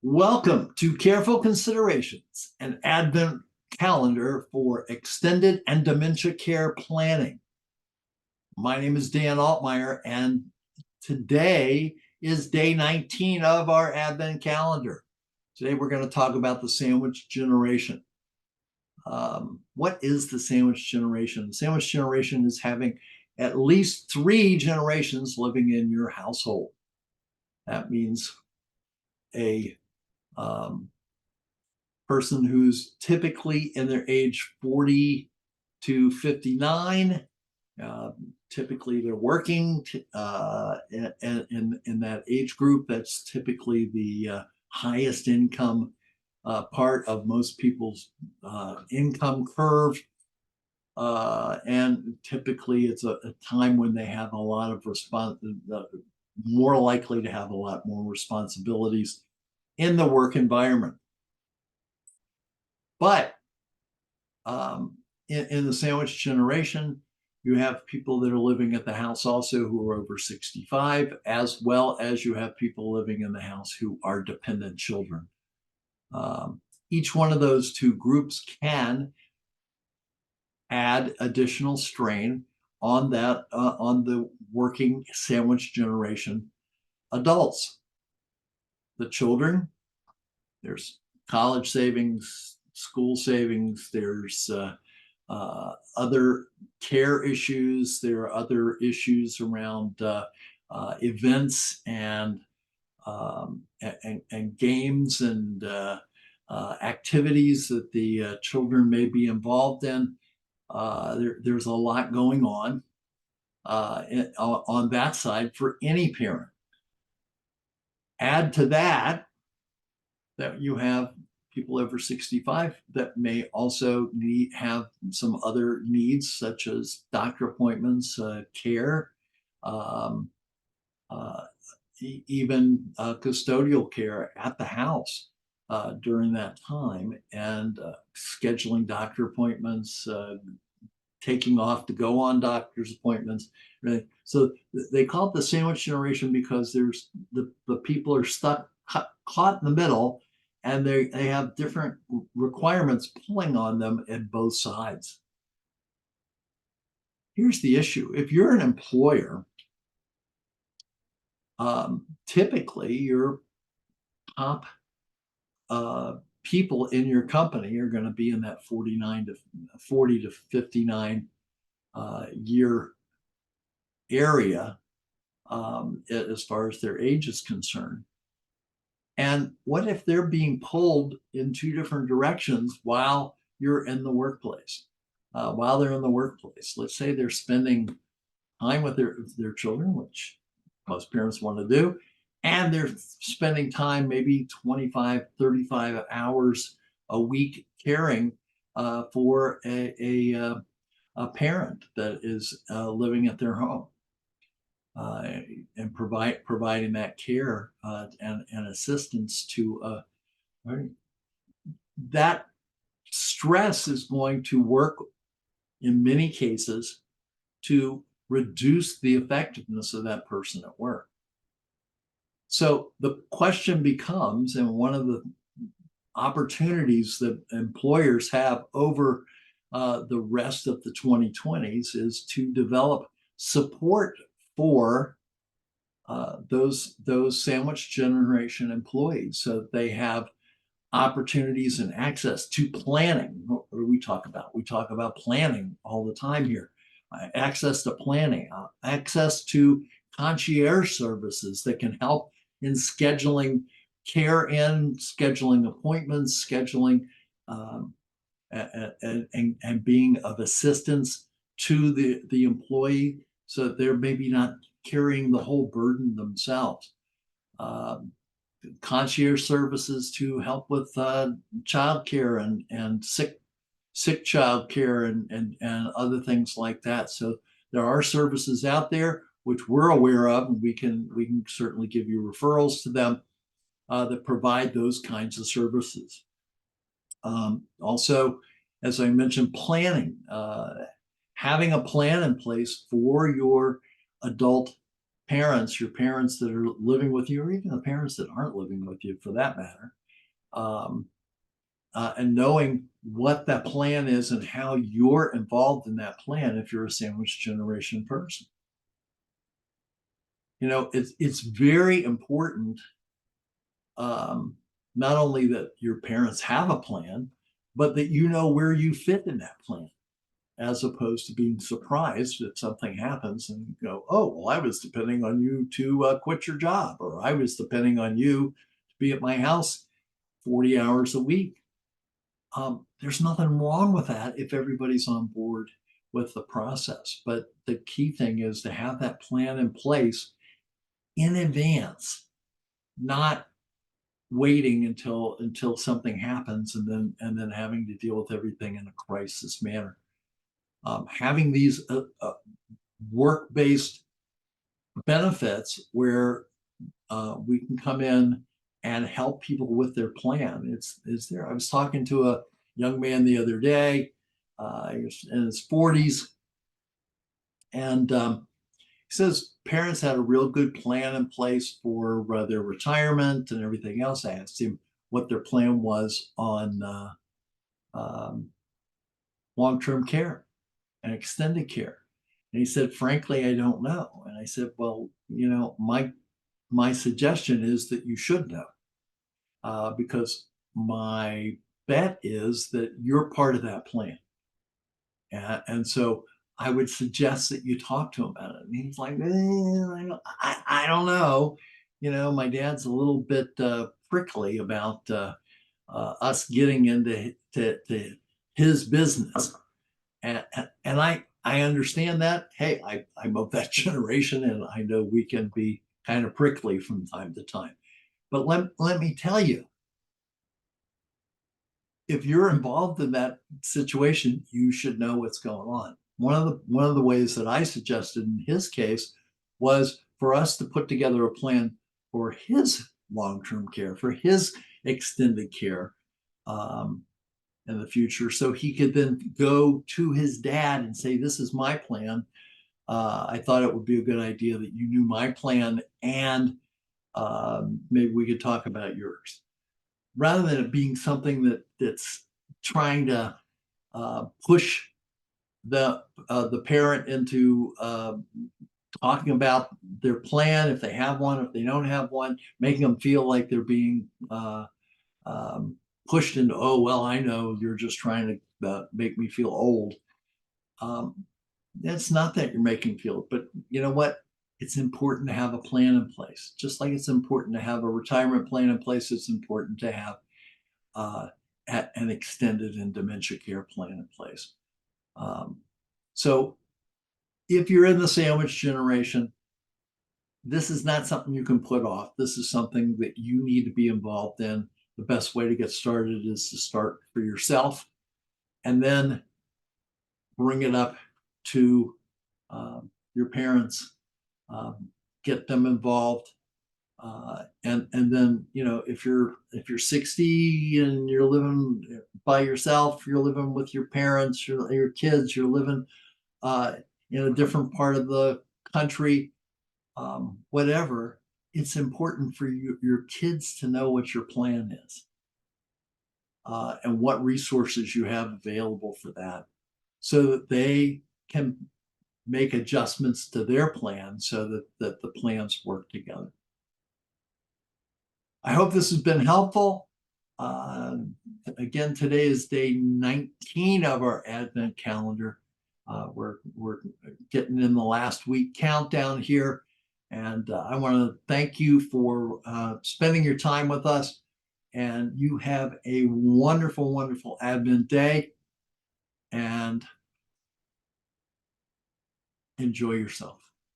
Welcome to Careful Considerations, an Advent calendar for extended and dementia care planning. My name is Dan Altmeyer, and today is day 19 of our Advent calendar. Today, we're going to talk about the sandwich generation. What is the sandwich generation? The sandwich generation is having at least 3 generations living in your household. That means a person who's typically in their age 40 to 59. Typically, they're working in that age group. That's typically the highest income part of most people's income curve. And typically, it's a time when they have a lot of more likely to have a lot more responsibilities in the work environment. But in the sandwich generation, you have people that are living at the house also who are over 65, as well as you have people living in the house who are dependent children. Each one of those two groups can add additional strain on the working sandwich generation adults. The children, there's college savings, school savings, there's other care issues, there are other issues around events and games and activities that the children may be involved in. There's a lot going on that side for any parent. Add to that you have people over 65 that may also have some other needs, such as doctor appointments, care, even custodial care at the house during that time, and scheduling doctor appointments, taking off to go on doctor's appointments. Right? So they call it the sandwich generation because there's the people are caught in the middle, and they have different requirements pulling on them at both sides. Here's the issue. If you're an employer, typically your top people in your company are going to be in that 40 to 59 year area as far as their age is concerned. And what if they're being pulled in 2 different directions while you're in the workplace? While they're in the workplace, let's say they're spending time with their children, which most parents want to do, and they're spending time, maybe 25, 35 hours a week caring for a parent that is living at their home. And providing that care and assistance to that stress is going to work in many cases to reduce the effectiveness of that person at work. So the question becomes, and one of the opportunities that employers have over the rest of the 2020s is to develop support for those sandwich generation employees, so that they have opportunities and access to planning. What do we talk about? We talk about planning all the time here. Access to planning, access to concierge services that can help in scheduling care in, scheduling appointments, scheduling and being of assistance to the employee, so that they're maybe not carrying the whole burden themselves. Concierge services to help with child care and sick child care and other things like that. So there are services out there which we're aware of, and we can certainly give you referrals to them that provide those kinds of services. Also, as I mentioned, planning, having a plan in place for your adult parents, your parents that are living with you, or even the parents that aren't living with you for that matter, um, and knowing what that plan is and how you're involved in that plan if you're a sandwich generation person. It's very important, um, not only that your parents have a plan, but that you know where you fit in that plan, as opposed to being surprised if something happens and you go, oh, well, I was depending on you to quit your job, or I was depending on you to be at my house 40 hours a week. There's nothing wrong with that if everybody's on board with the process. But the key thing is to have that plan in place in advance, not waiting until something happens and then having to deal with everything in a crisis manner. Having these work-based benefits where we can come in and help people with their plan. It's there. I was talking to a young man the other day. He was in his 40s, and he says parents had a real good plan in place for their retirement and everything else. I asked him what their plan was on um, long-term care and extended care. And he said, frankly, I don't know. And I said, well, my suggestion is that you should know, because my bet is that you're part of that plan. And so I would suggest that you talk to him about it. And he's like, I don't know. My dad's a little bit prickly about us getting into to his business. And I understand that. Hey, I'm of that generation, and I know we can be kind of prickly from time to time. But let me tell you, if you're involved in that situation, you should know what's going on. One of the ways that I suggested in his case was for us to put together a plan for his long-term care, for his extended care, in the future, so he could then go to his dad and say, "This is my plan. I thought it would be a good idea that you knew my plan, and maybe we could talk about yours." Rather than it being something that's trying to push the parent into talking about their plan, if they have one, if they don't have one, making them feel like they're being um, pushed into, oh, well, I know you're just trying to make me feel old. Um, it's not that you're making feel, but you know what? It's important to have a plan in place. Just like it's important to have a retirement plan in place, it's important to have uh, an extended and dementia care plan in place. Um, so if you're in the sandwich generation, this is not something you can put off. This is something that you need to be involved in. The best way to get started is to start for yourself and then bring it up to your parents, um, get them involved. And then if you're 60 and you're living by yourself, you're living with your parents, your kids, you're living uh, in a different part of the country, whatever. It's important for your kids to know what your plan is, and what resources you have available for that, so that they can make adjustments to their plan so that the plans work together. I hope this has been helpful. Uh, Again, today is day 19 of our Advent calendar. We're getting in the last week countdown here. And I want to thank you for spending your time with us. And you have a wonderful, wonderful Advent day. And enjoy yourself.